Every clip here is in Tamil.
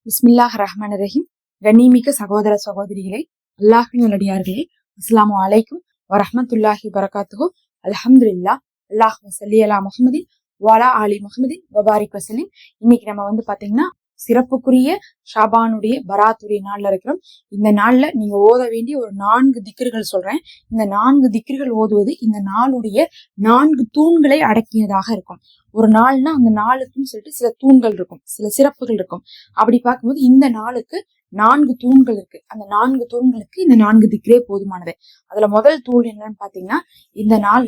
பிஸ்மில்லாஹ் ரஹ்மான் ரஹீம். கண்ணிமிக்க சகோதர சகோதரிகளே, அல்லாஹின் நல்லடியார்களே, அஸ்ஸலாமு அலைக்கும் வரஹ்மத்துல்லாஹி வரகாத்துஹு. அல்ஹம்துலில்லாஹ். அல்லாஹும்ம ஸல்லி அலா முஹம்மதின் வஅலா ஆலி முஹம்மதின் வபாரிக் வஸல்லிம். இன்னைக்கு நம்ம பாத்தீங்கன்னா சிறப்புக்குரிய ஷாபானுடைய பராத்துடைய நாள்ல இருக்கிறோம். இந்த நாள்ல நீங்க ஓத வேண்டிய ஒரு 4 திக்ர்கள் சொல்றேன். இந்த 4 திக்ர்கள் ஓதுவது இந்த நாளுடைய 4 தூண்களை அடக்கியதாக இருக்கும். ஒரு நாள்னா அந்த நாளுக்குன்னு சொல்லிட்டு சில தூண்கள் இருக்கும், சில சிறப்புகள் இருக்கும். அப்படி பார்க்கும்போது இந்த நாளுக்கு 4 தூண்கள் இருக்கு. அந்த 4 தூண்களுக்கு இந்த 4 திக்ரே போதுமானது. அதுல முதல் தூண் என்னன்னு பாத்தீங்கன்னா, இந்த நாள்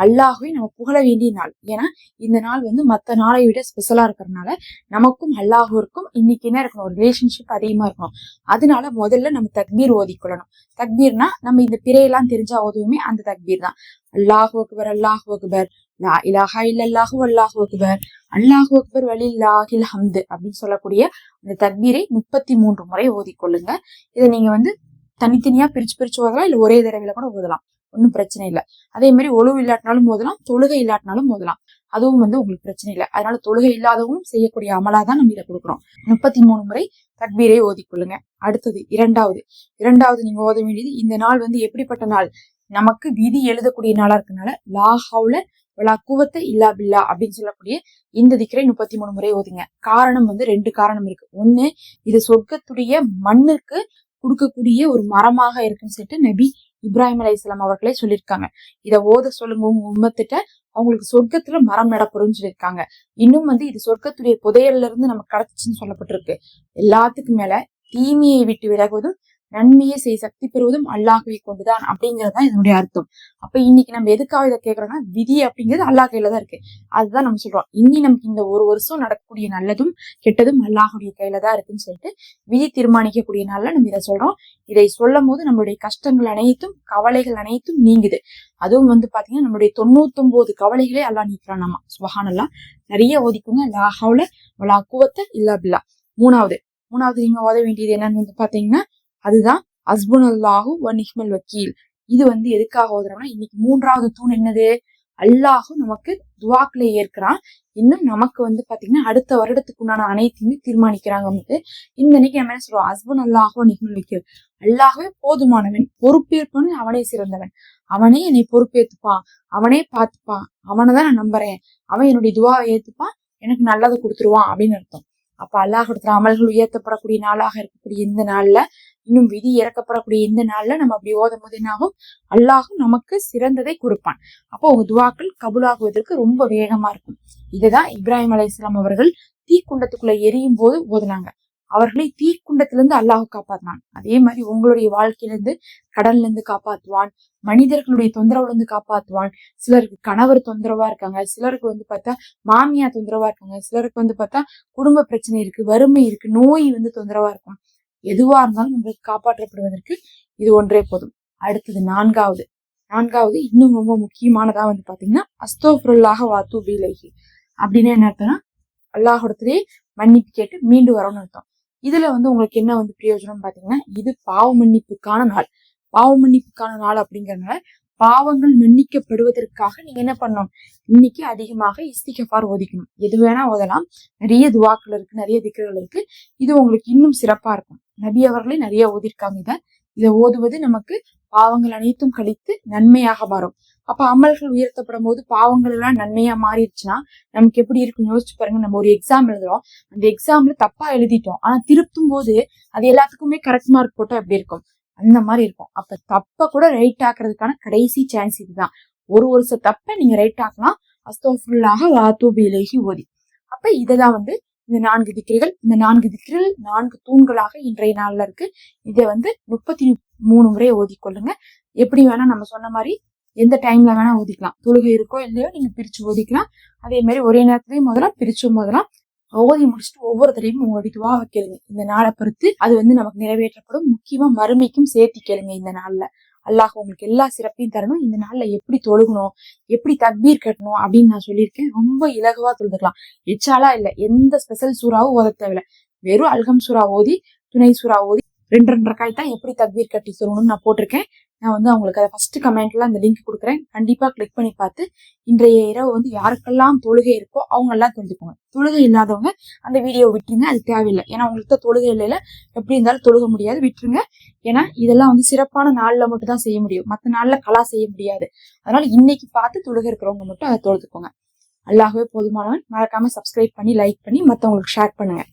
அல்லாஹ்வை நம்ம புகழ வேண்டிய நாள். ஏன்னா இந்த நாள் மத்த நாளை விட ஸ்பெஷலா இருக்கிறதுனால நமக்கும் அல்லாஹுக்கும் இன்னைக்கு என்ன இருக்கணும், ஒரு ரிலேஷன்ஷிப் அதிகமா இருக்கணும். அதனால முதல்ல நம்ம தக்பீர் ஓதிக்கொள்ளணும். தக்பீர்னா நம்ம இந்த பிறையெல்லாம் தெரிஞ்சா ஓதுவோமே, அந்த தக்பீர் தான். அல்லாஹு அக்பர், அல்லாஹு அக்பர், லா இலாஹா இல்லல்லாஹு அல்லாஹு அக்பர், அல்லாஹு அக்பர் வலில்லாஹில் ஹம்து அப்படின்னு சொல்லக்கூடிய அந்த தக்பீரை 33 முறை ஓதிக்கொள்ளுங்க. இதை நீங்க தனித்தனியா பிரிச்சு ஓதலாம், இல்ல ஒரே தடவையில கூட ஓதலாம், ஒன்னும் பிரச்சனை இல்லை. அதே மாதிரி ஒழுவு இல்லாட்டினாலும் ஓதலாம், தொழுகை இல்லாட்டினாலும் ஓதலாம், அதுவும் உங்களுக்கு பிரச்சனை இல்லை. அதனால தொழுகை இல்லாதவங்களும் செய்யக்கூடிய அமலாதான் நம்ம இதை கொடுக்குறோம். 33 முறை தக்பீரை ஓதிக்கொள்ளுங்க. அடுத்தது இரண்டாவது நீங்க ஓத வேண்டியது, இந்த நாள் எப்படிப்பட்ட நாள், நமக்கு விதி எழுதக்கூடிய நாளா இருக்கனால லா ஹவுல வலா குவத்த இல்லா பில்லா அப்படின்னு சொல்லக்கூடிய இந்த திக்ரை 33 முறை ஓதுங்க. காரணம் 2 காரணம் இருக்கு. ஒண்ணு, இது சொர்க்கத்துடைய மண்ணுக்கு கொடுக்கக்கூடிய ஒரு மரமாக இருக்குன்னு சொல்லிட்டு நபி இப்ராஹிம் அலைஹிஸ்ஸலாம் அவர்களே சொல்லியிருக்காங்க. இதை ஓத சொல்லுங்க உங்க உம்மத்திட்ட, அவங்களுக்கு சொர்க்கத்துல மரம் நடப்படும் சொல்லியிருக்காங்க. இன்னும் இது சொர்க்கத்துடைய புதையல்ல இருந்து நமக்கு கிடைச்சுன்னு சொல்லப்பட்டிருக்கு. எல்லாத்துக்கும் மேல தீமையை விட்டு விலகுவதும் நன்மையை செய்ய சக்தி பெறுவதும் அல்லாஹ்வை கொண்டுதான் அப்படிங்கறதுதான் இதனுடைய அர்த்தம். அப்ப இன்னைக்கு நம்ம எதுக்காக இதை கேட்கறோம்னா, விதி அப்படிங்கிறது அல்லாஹ் கையில தான் இருக்கு. அதுதான் நம்ம சொல்றோம். இன்னி நமக்கு இந்த ஒரு வருஷம் நடக்கக்கூடிய நல்லதும் கெட்டதும் அல்லாஹுடைய கையில தான் இருக்குன்னு சொல்லிட்டு விதி தீர்மானிக்கக்கூடிய நாள்ல நம்ம இதை சொல்றோம். இதை சொல்லும் போது நம்மளுடைய கஷ்டங்கள் அனைத்தும், கவலைகள் அனைத்தும் நீங்குது. அதுவும் பாத்தீங்கன்னா நம்மளுடைய 99 கவலைகளே அல்லாஹ் நீக்கிறான். நம்ம சுப்ஹானல்லாஹ் நிறைய ஓதிக்குங்க. லா ஹவுல வலா குவத்த இல்லா பில்லா. மூணாவது நீங்க ஓத வேண்டியது என்னன்னு பாத்தீங்கன்னா, அதுதான் ஹஸ்புனல்லாஹு வ நிஹ்மல் வக்கீல். இது எதுக்காக ஓதுறோம்னா, இன்னைக்கு 3வது தூண் என்னது, அல்லாஹு நமக்கு துவாக்களை ஏற்கிறான். இன்னும் நமக்கு பாத்தீங்கன்னா அடுத்த வருடத்துக்கு உண்டான அனைத்தையுமே தீர்மானிக்கிறாங்க. இன்னைக்கு நம்ம என்ன சொல்றோம், ஹஸ்புனல்லாஹு வ நிஹ்மல் வக்கீல். அல்லாஹ்வே போதுமானவன், பொறுப்பேற்பவன் அவனே சிறந்தவன், அவனே என்னை பொறுப்பேற்றுப்பான், அவனே பார்த்துப்பான், அவனைதான் நான் நம்புறேன், அவன் என்னுடைய துவாவை ஏத்துப்பான், எனக்கு நல்லதை கொடுத்துருவான் அப்படின்னு அர்த்தம். அப்ப அல்லாஹ் கொடுக்குற அமல்கள் உயர்த்தப்படக்கூடிய நாளாக இருக்கக்கூடிய இந்த நாள்ல, இன்னும் விதி இறக்கப்படக்கூடிய இந்த நாள்ல நம்ம அப்படி ஓதும் போது என்னாகும், அல்லாஹும் நமக்கு சிறந்ததை கொடுப்பான். அப்போ உங்க துவாக்கள் கபூலாகுவதற்கு ரொம்ப வேகமா இருக்கும். இதுதான் இப்ராஹிம் அலைஹிஸ்ஸலாம் அவர்கள் தீக்குண்டத்துக்குள்ள எரியும் போது ஓதுனாங்க. அவர்களை தீக்குண்டத்திலிருந்து அல்லாஹ் காப்பாற்றினான். அதே மாதிரி உங்களுடைய வாழ்க்கையிலிருந்து, கடல்ல இருந்து காப்பாற்றுவான், மனிதர்களுடைய தொந்தரவுல இருந்து காப்பாற்றுவான். சிலருக்கு கணவர் தொந்தரவா இருக்காங்க, சிலருக்கு பார்த்தா மாமியா தொந்தரவா இருக்காங்க, சிலருக்கு பார்த்தா குடும்ப பிரச்சனை இருக்கு, வறுமை இருக்கு, நோய் தொந்தரவா இருக்கும். எதுவா இருந்தாலும் நம்மளுக்கு காப்பாற்றப்படுவதற்கு இது ஒன்றே போதும். அடுத்தது நான்காவது இன்னும் ரொம்ப முக்கியமானதா பாத்தீங்கன்னா, அஸ்தோஃபிருல்லாஹ வாத்தூபு இலைஹி அப்படின்னு என்ன அர்த்தம்னா, அல்லாஹ்விடத்திலே மன்னிப்பு கேட்டு மீண்டு வரணும்னு அர்த்தம். இதுல உங்களுக்கு என்ன பிரயோஜனம் பாத்தீங்கன்னா, இது பாவ மன்னிப்புக்கான நாள் அப்படிங்கறதுனால பாவங்கள் மன்னிக்கப்படுவதற்காக நீங்க என்ன பண்ணணும், இன்னைக்கு அதிகமாக இஸ்திக்ஃபார் ஓதிக்கணும். எது வேணா ஓதலாம், நிறைய துவாக்கள் இருக்கு, நிறைய திக்ர்கள் இருக்கு. இது உங்களுக்கு இன்னும் சிறப்பா இருக்கும். நபி அவர்களே நிறைய ஓதிருக்காங்க. இதை ஓதுவது நமக்கு பாவங்கள் அனைத்தும் கழித்து நன்மையாக மாறும். அப்ப அமல்கள் உயர்த்தப்படும் போது பாவங்கள் எல்லாம் நன்மையா மாறிடுச்சுன்னா நமக்கு எப்படி இருக்குன்னு யோசிச்சு பாருங்க. நம்ம ஒரு எக்ஸாம் எழுதுறோம், அந்த எக்ஸாம்ல தப்பா எழுதிட்டோம், ஆனா திருத்தும் போது அது எல்லாத்துக்குமே கரெக்ட் மார்க் போட்டா எப்படி இருக்கும், அந்த மாதிரி இருக்கும். அப்ப தப்ப கூட ரைட் ஆக்குறதுக்கான கடைசி சான்ஸ் இதுதான். ஒரு வருஷம் தப்ப நீங்க ரைட் ஆக்கலாம், அஸ்தோஃபிருல்லாஹ வாத்தூபு இலைஹி ஓதி. அப்ப இததான் இந்த 4 திக்ர்கள். இந்த 4 திக்ர்கள் 4 தூண்களாக இன்றைய நாள்ல இருக்கு. இதை 33 முறை ஓதிக்கொள்ளுங்க. எப்படி வேணா நம்ம சொன்ன மாதிரி எந்த டைம்ல வேணா ஓதிக்கலாம். தொழுகை இருக்கோ இல்லையோ நீங்க பிரிச்சு ஓதிக்கலாம். அதே மாதிரி ஒரே நேரத்திலையும் முதலாம் பிரிச்சும் முதலாம். ஓதி முடிச்சுட்டு ஒவ்வொரு தடவையும் உங்களுடைய துவாவை கேளுங்க. இந்த நாளை பொறுத்து அது நமக்கு நிறைவேற்றப்படும். முக்கியமா மறுமைக்கும் சேர்த்து கேளுங்க. இந்த நாள்ல அல்லாஹ் உங்களுக்கு எல்லா சிறப்பையும் தரணும். இந்த நாள்ல எப்படி தொழுகணும், எப்படி தக்பீர் கட்டணும் அப்படின்னு நான் சொல்லியிருக்கேன். ரொம்ப இலகுவா தொழுதுக்கலாம். எச்சாலா இல்ல, எந்த ஸ்பெஷல் சூறாவும் ஓத தேவையில்ல. வெறும் அல்கம் சூறா ஓதி, துணை சூறா ஓதி 2 ரக்காய் தான் எப்படி தக்பீர் கட்டி சொல்லணும்னு நான் போட்டிருக்கேன். நான் வந்து அவங்களுக்கு அதை ஃபர்ஸ்ட் கமெண்ட்ல அந்த லிங்க் கொடுக்குறேன். கண்டிப்பா கிளிக் பண்ணி பார்த்து இன்றைய இரவு வந்து யாருக்கெல்லாம் தொழுகை இருக்கோ அவங்க எல்லாம் தொழுதுக்கோங்க. தொழுகை இல்லாதவங்க அந்த வீடியோ விட்டுருங்க, அது தேவையில்லை. ஏன்னா உங்களுக்கு தொழுகை இல்லையில எப்படி இருந்தாலும் தொழுக முடியாது, விட்டுருங்க. ஏன்னா இதெல்லாம் வந்து சிறப்பான நாள்ல மட்டும் தான் செய்ய முடியும், மற்ற நாள்ல கலா செய்ய முடியாது. அதனால இன்னைக்கு பார்த்து தொழுகை இருக்கிறவங்க மட்டும் அதை தொழுதுக்கோங்க. அல்லாஹ்வே போதுமானவன். மறக்காம சப்ஸ்கிரைப் பண்ணி லைக் பண்ணி மற்றவங்களுக்கு ஷேர் பண்ணுங்க.